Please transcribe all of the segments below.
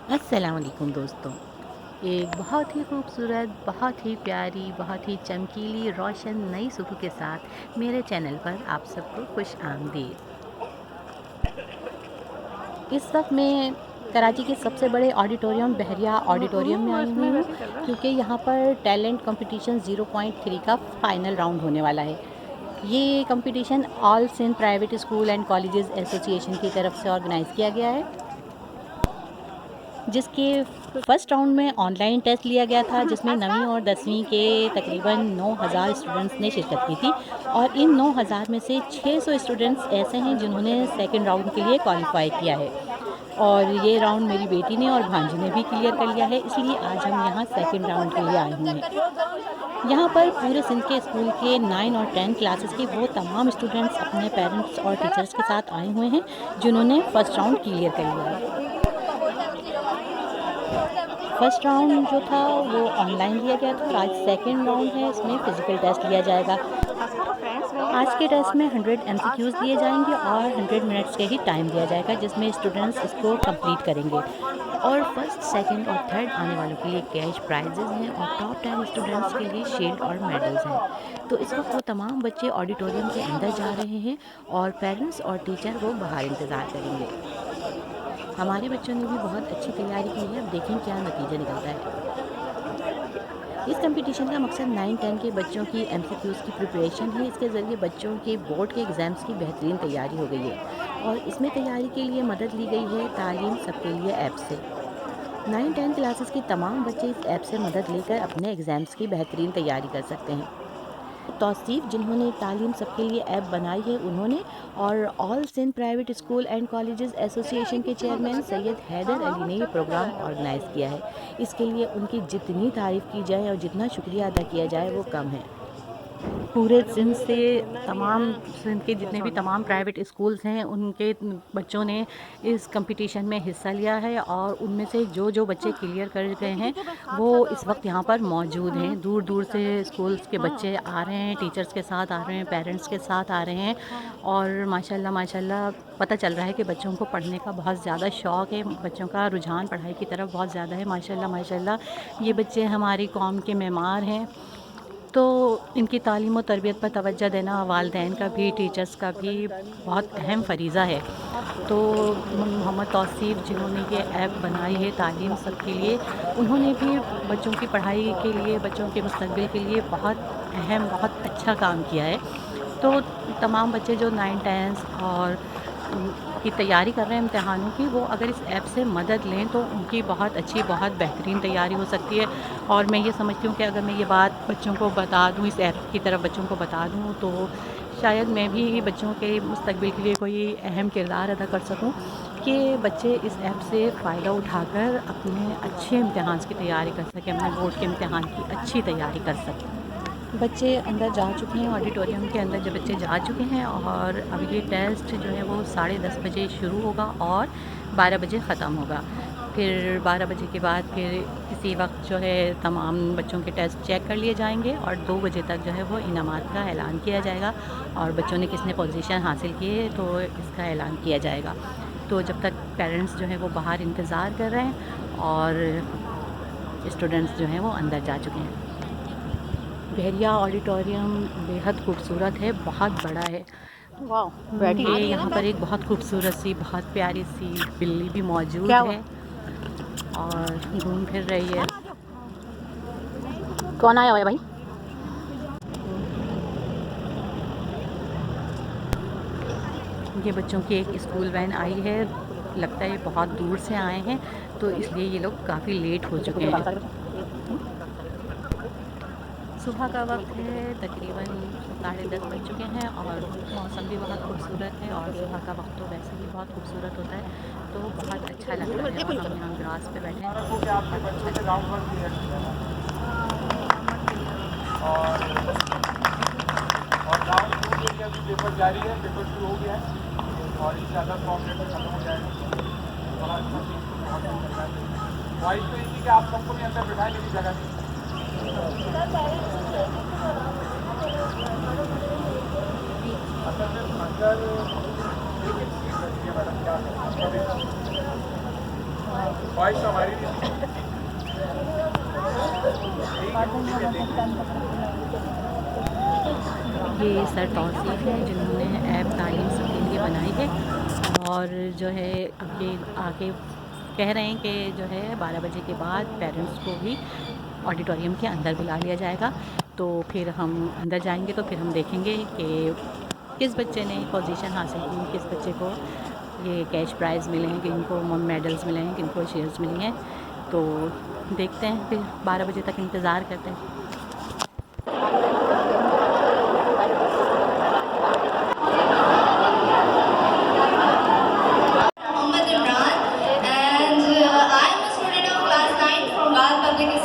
अस्सलाम वालेकुम दोस्तों। एक बहुत ही खूबसूरत, बहुत ही प्यारी, बहुत ही चमकीली, रोशन नई सुबह के साथ मेरे चैनल पर आप सबको खुश आमदीद। इस वक्त मैं कराची के सबसे बड़े ऑडिटोरियम बहरिया ऑडिटोरियम में आई हुई हूँ, क्योंकि यहाँ पर टैलेंट कंपटीशन 0.3 का फ़ाइनल राउंड होने वाला है। ये competition all Sindh private school and colleges association की तरफ से ऑर्गेनाइज़ किया गया है, जिसके फर्स्ट राउंड में ऑनलाइन टेस्ट लिया गया था, जिसमें 9वीं और 10वीं के तकरीबन 9000 स्टूडेंट्स ने शिरकत की थी। और इन 9000 में से 600 स्टूडेंट्स ऐसे हैं जिन्होंने सेकंड राउंड के लिए क्वालिफाई किया है, और ये राउंड मेरी बेटी ने और भांजी ने भी क्लियर कर लिया है। इसलिए आज हम यहाँ सेकंड राउंड के लिए आए हुए हैं। यहाँ पर पूरे सिंध के स्कूल के 9 और 10 क्लासेस के वो तमाम स्टूडेंट्स अपने पेरेंट्स और टीचर्स के साथ आए हुए हैं जिन्होंने फर्स्ट राउंड क्लियर कर लिया है। फर्स्ट राउंड जो था वो ऑनलाइन लिया गया था, और आज सेकेंड राउंड है, इसमें फ़िज़िकल टेस्ट लिया जाएगा। आज के टेस्ट में 100 एमसीक्यूज़ दिए जाएंगे और 100 मिनट्स के ही टाइम दिया जाएगा, जिसमें स्टूडेंट्स इसको कंप्लीट करेंगे। और फर्स्ट, सेकंड और थर्ड आने वालों के लिए कैश प्राइजेज़ हैं, और टॉप 10 स्टूडेंट्स के लिए शील्ड और मेडल्स हैं। तो इस वक्त वो तमाम बच्चे ऑडिटोरियम के अंदर जा रहे हैं, और पेरेंट्स और टीचर वो बाहर इंतज़ार करेंगे। हमारे बच्चों ने भी बहुत अच्छी तैयारी की है, अब देखें क्या नतीजा निकलता है। इस कंपटीशन का मकसद 9-10 के बच्चों की एमसीक्यूज़ की प्रिपरेशन है। इसके ज़रिए बच्चों के बोर्ड के एग्ज़ाम्स की बेहतरीन तैयारी हो गई है, और इसमें तैयारी के लिए मदद ली गई है तालीम सबके लिए ऐप से। 9-10 क्लासेस के तमाम बच्चे इस ऐप से मदद लेकर अपने एग्ज़ाम्स की बेहतरीन तैयारी कर सकते हैं। तौसीफ़, जिन्होंने तालीम सबके लिए ऐप बनाई है, उन्होंने, और all Sindh private school and colleges association के चेयरमैन सैयद हैदर अली ने ये प्रोग्राम ऑर्गेनाइज़ किया है। इसके लिए उनकी जितनी तारीफ़ की जाए और जितना शुक्रिया अदा किया जाए वो कम है। पूरे सिंध से तमाम सिंध के जितने भी तमाम प्राइवेट स्कूल्स हैं, उनके बच्चों ने इस कंपटीशन में हिस्सा लिया है, और उनमें से जो जो बच्चे क्लियर कर गए हैं वो इस वक्त यहाँ पर मौजूद हैं। दूर दूर से स्कूल्स के बच्चे आ रहे हैं, टीचर्स के साथ आ रहे हैं, पेरेंट्स के साथ आ रहे हैं, और माशाल्लाह माशाल्लाह पता चल रहा है कि बच्चों को पढ़ने का बहुत ज़्यादा शौक़ है, बच्चों का रुझान पढ़ाई की तरफ बहुत ज़्यादा है। माशाल्लाह माशाल्लाह ये बच्चे हमारी कौम के मेमार हैं, तो इनकी तालीम और तरबियत पर तवज्जो देना वालिदैन का भी, टीचर्स का भी बहुत अहम फ़रीज़ा है। तो मोहम्मद तौसीफ़, जिन्होंने ये ऐप बनाई है तालीम सब के लिए, उन्होंने भी बच्चों की पढ़ाई के लिए, बच्चों के मुस्तक़बिल के लिए बहुत अहम, बहुत अच्छा काम किया है। तो तमाम बच्चे जो 9-10 और की तैयारी कर रहे हैं इम्तिहानों की, वो अगर इस ऐप से मदद लें तो उनकी बहुत अच्छी, बहुत बेहतरीन तैयारी हो सकती है। और मैं ये समझती हूँ कि अगर मैं ये बात बच्चों को बता दूँ, इस ऐप की तरफ बच्चों को बता दूँ, तो शायद मैं भी बच्चों के मुस्तक़बिल के लिए कोई अहम किरदार अदा कर सकूँ, कि बच्चे इस ऐप से फ़ायदा उठाकर अपने अच्छे इम्तिहान की तैयारी कर सकें, अपने बोर्ड के इम्तिहान की अच्छी तैयारी कर सकें। बच्चे अंदर जा चुके हैं, ऑडिटोरियम के अंदर जो बच्चे जा चुके हैं, और अब ये टेस्ट जो है वो 10:30 बजे शुरू होगा और 12 बजे ख़त्म होगा। फिर 12 बजे के बाद फिर इसी वक्त जो है तमाम बच्चों के टेस्ट चेक कर लिए जाएंगे, और 2 बजे तक जो है वो इनामात का ऐलान किया जाएगा, और बच्चों ने किसने पोजीशन हासिल की है तो इसका ऐलान किया जाएगा। तो जब तक पेरेंट्स जो है वो बाहर इंतज़ार कर रहे हैं, और स्टूडेंट्स जो हैं वो अंदर जा चुके हैं। बहरिया ऑडिटोरियम बेहद खूबसूरत है, बहुत बड़ा है। ये यहाँ पर एक बहुत खूबसूरत सी, बहुत प्यारी सी बिल्ली भी मौजूद है, और घूम फिर रही है। कौन आया हुआ है भाई? ये बच्चों की एक स्कूल वैन आई है, लगता है ये बहुत दूर से आए हैं, तो इसलिए ये लोग काफ़ी लेट हो चुके हैं। सुबह का वक्त है, तकरीबन 10:30 बज चुके हैं, और मौसम भी बहुत खूबसूरत है, और सुबह का वक्त तो वैसे ही बहुत खूबसूरत होता है, तो बहुत अच्छा लग रहा है। और हम यहाँ ग्रास पे बैठे हैं, बहुत अच्छा लग रहा है। और राउंड 2 के लिए अभी पेपर जारी है, पेपर शुरू हो गया है, और इससे अदर फॉर्म लेटर खत्म हो जाएगा। और वाइस तो इसी के आप सबको भी अंदर बिठाए, लेकिन जगह नहीं। असल में अंदर मैडम क्या ख्वाहिश हमारी भी थी। ये सर तौसीफ़ हैं जिन्होंने ऐप तालीम सबके लिए बनाई है और जो है अब ये आगे कह रहे हैं कि जो है 12 बजे के बाद पेरेंट्स को भी ऑडिटोरियम के अंदर बुला लिया जाएगा। तो फिर हम अंदर जाएंगे तो फिर हम देखेंगे कि किस बच्चे ने पोजीशन हासिल की, किस बच्चे को ये कैश प्राइज़ मिले हैं, किनको मेडल्स मिले हैं, किनको शेयर्स मिली हैं। तो देखते हैं, फिर 12 बजे तक इंतज़ार करते हैं।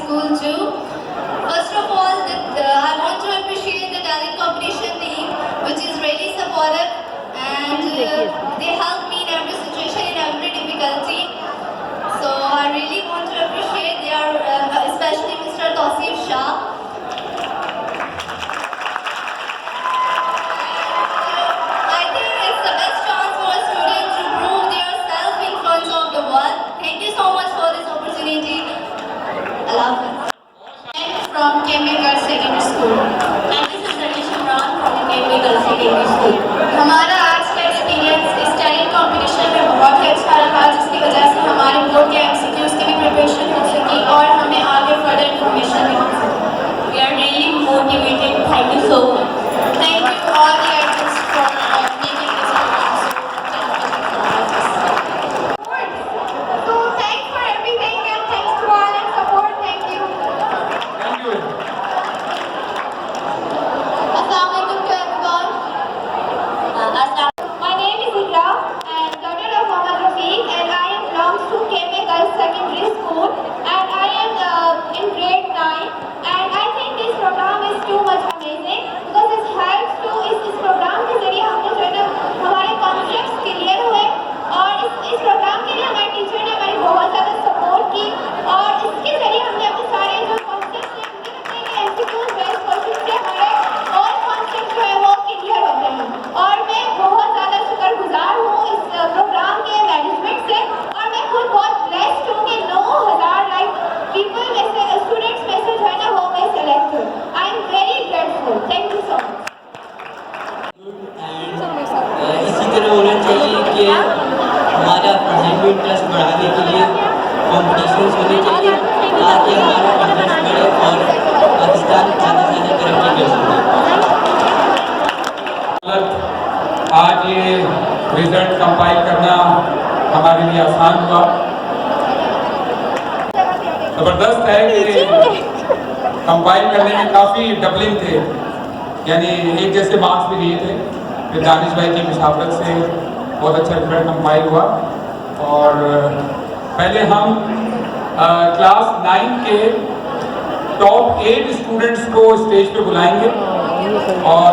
School too. First of all, I want to appreciate the talent competition team, which is really supportive, and they help me in every situation, in every difficulty. So I really want to appreciate their, especially Mr. Tausif Shah. I think it's the best chance for a student to prove their self in front of the world. Thank you so much for this opportunity. Allah Hafiz. From KM Girls Secondary School. And this is Anisha Imran from KM Girls Secondary School. हमारा आज का experience इस talent competition में बहुत ही अच्छा रहा, जिसकी वजह से हमारे बोर्ड के MCQs की भी प्रिपरेशन हो सकी और हमें आगे फर्दर इन्फॉर्मेशन भी मिल सकी. We are really motivated. Thank you so much. Thank you all the admins for making this program so thanks for everything and thanks to all and support. Thank you. Thank you. Assalamualaikum to everyone. My name is Ikra and daughter of Muhammad Rafiq, and I am belongs to KM Girls Secondary School, and I am in grade 9, and I think this program is too much amazing because it helps to इस program के जरिए हमने जो है ना हमारे concepts clear हुए और इस program के लिए हमारे टीचर ने हमारी बहुत ज़्यादा सपोर्ट की और इसके जरिए हमने अपने सारे जो concepts हैं मुझे लगता है कि MCQs based क्वेश्चन से हमारे और concepts जो है वो क्लियर हो गए हैं और मैं बहुत ज़्यादा शुक्रगुजार हूँ इस प्रोग्राम के मैनेजमेंट से और मैं खुद बहुत ब्लेस्ड हूँ कि 9,000 लाइक पीपल में से स्टूडेंट्स में से जो है ना वो मैं सेलेक्ट हूँ. I am very grateful. Thank you so much. इसी तरह होना चाहिए कि हमारा पढ़ाई में इंटरेस्ट बढ़ाने के लिए कॉम्पिटिशन होने चाहिए ताकि हमारा इंटरेस्ट बढ़े और पाकिस्तान ज़्यादा से ज़्यादा तरक्की कर सके. आज ये रिजल्ट कंपाइल करना हमारे लिए आसान हुआ. ज़बरदस्त है कि कंपाइल करने में काफ़ी डबलिंग थे, यानी एक जैसे मार्क्स भी दिए थे. फिर दानिश भाई की मुशावरत से बहुत अच्छा रिजल्ट कंपाइल हुआ और पहले हम क्लास 9 के टॉप 8 स्टूडेंट्स को स्टेज पे बुलाएंगे और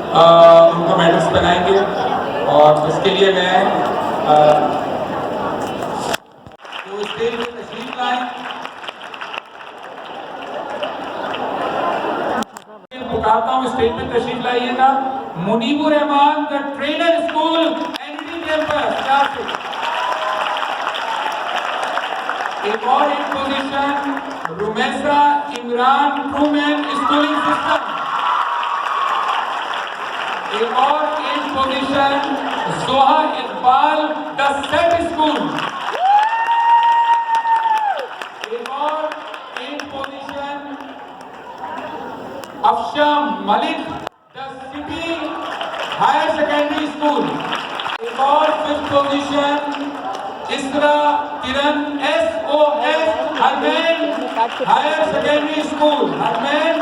उनको मेडल्स बनाएंगे और इसके लिए मैं तो स्टेज पे तशरीफ लाएं. पुकारता हूँ स्टेज पे तशरीफ लाइएगा. Munibur Rahman the trainer school ND campus. एक और एक position Rumaisa Imran Truman schooling system. एक और एक पोजीशन जोहा इकबाल द सेट स्कूल. एक और एक position Afsha Malik the city higher secondary school. एक और fifth position Isra Kiran SOS Hermann higher secondary school. Hermann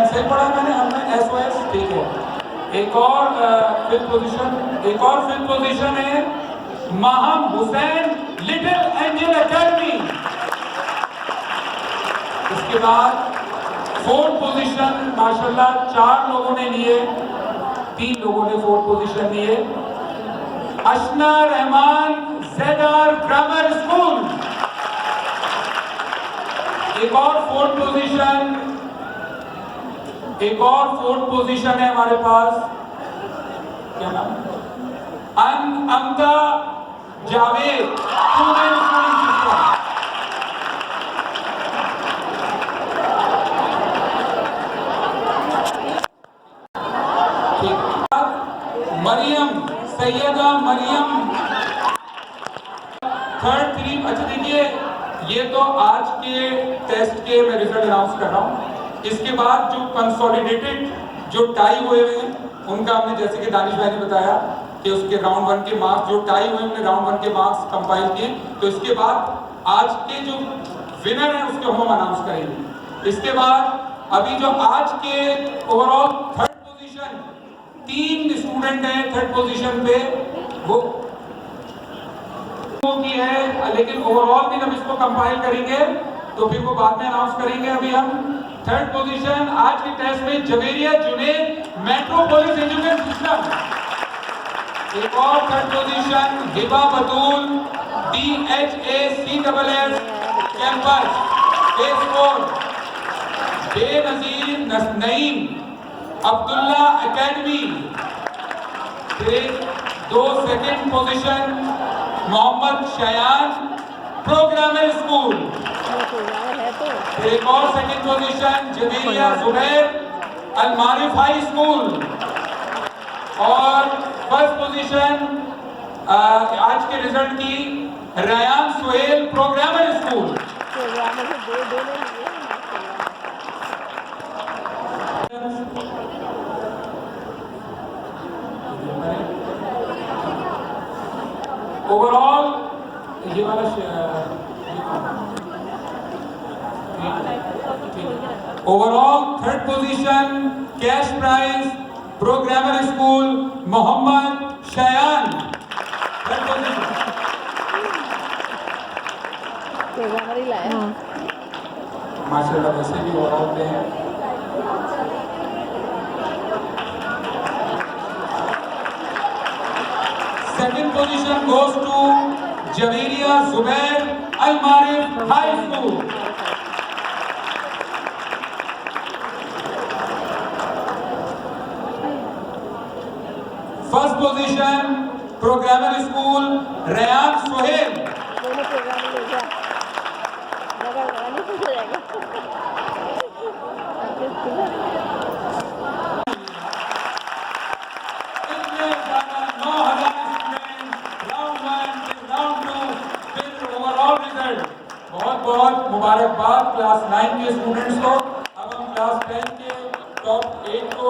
सही पढ़ा मैंने. हरमैन SOS ठीक है. एक और फिफ्थ पोजीशन है Maham Hussain little angel academy. इसके बाद फोर्थ पोजीशन माशाल्लाह 4 लोगों ने लिए, 3 लोगों ने फोर्थ पोजीशन लिए. Ashna Rahman ZR grammar school. एक और फोर्थ पोजीशन है हमारे पास. क्या नाम? Amda Javed student system. Mariam Syeda Mariam third 3। अच्छा देखिए, ये तो आज के टेस्ट के मैं रिजल्ट अनाउंस कर रहा हूँ। इसके बाद जो कंसोलिडेटेड जो टाई हुए हैं उनका हमने, जैसे कि दानिश भाई ने बताया कि उसके राउंड 1 के मार्क्स जो टाई हुए हमने राउंड 1 के मार्क्स कंपाइल किए। तो इसके बाद आज के जो विनर है उसके हम अनाउंस करेंगे। इसके बाद अभी जो आज के ओवरऑल थर्ड पोजीशन 3 स्टूडेंट हैं थर्ड पोजीशन पे, वो की है, लेकिन ओवरऑल भी जब इसको कंपाइल करेंगे तो फिर वो बाद में अनाउंस करेंगे। अभी हम थर्ड पोजीशन आज के टेस्ट में Javeria Junaid Metropolis education system. एक और third position Hiba Batool DHACSS campus A4। Benazir Naeem Abdullah academy. फिर 2 second position Mohammad Shayan Programmer school. एक और second position Javeria Zubair Almarif high school. और फर्स्ट पोजीशन आज के रिजल्ट की Rayan Suhail Programmer school. Overall ये वाला overall third position cash prize Programmer school Mohammad Shayan. Third position माशाल्लाह, वैसे भी ओवरऑल पे हैं। Second position goes to Javeria Zubair Almarif high school. First position Programmer school Rayan Suhail. बहुत बहुत मुबारकबाद क्लास 9 के स्टूडेंट्स को। अब हम क्लास 10 के टॉप 8 को